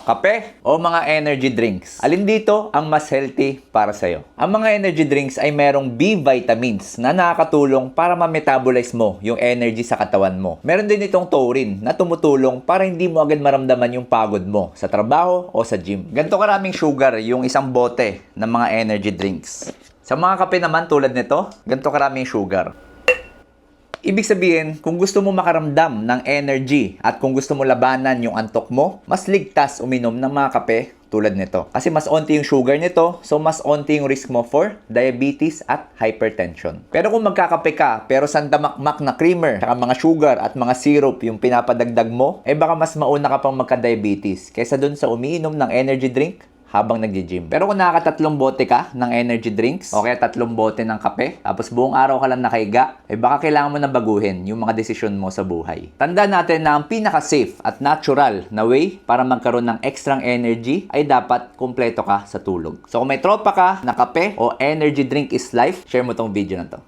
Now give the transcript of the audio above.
Kape o mga energy drinks? Alin dito ang mas healthy para sa'yo? Ang mga energy drinks ay merong B vitamins na nakakatulong para ma-metabolize mo yung energy sa katawan mo. Meron din itong taurine na tumutulong para hindi mo agad maramdaman yung pagod mo sa trabaho o sa gym. Ganito karaming sugar yung isang bote ng mga energy drinks. Sa mga kape naman tulad nito, ganito karaming sugar. Ibig sabihin, kung gusto mo makaramdam ng energy at kung gusto mo labanan yung antok mo, mas ligtas uminom ng mga kape tulad nito. Kasi mas onti yung sugar nito, so mas onti yung risk mo for diabetes at hypertension. Pero kung magkakape ka, pero sandamakmak na creamer, saka mga sugar at mga syrup yung pinapadagdag mo, eh baka mas mauna ka pang magka-diabetes kaysa dun sa umiinom ng energy drink habang nagji-gym. Pero kung nakakatatlong bote ka ng energy drinks o kaya 3 bote ng kape, tapos buong araw ka lang nakahiga, eh baka kailangan mo na baguhin yung mga desisyon mo sa buhay. Tandaan natin na ang pinaka-safe at natural na way para magkaroon ng extra energy ay dapat kumpleto ka sa tulog. So kung may tropa ka na kape o energy drink is life, share mo tong video na to.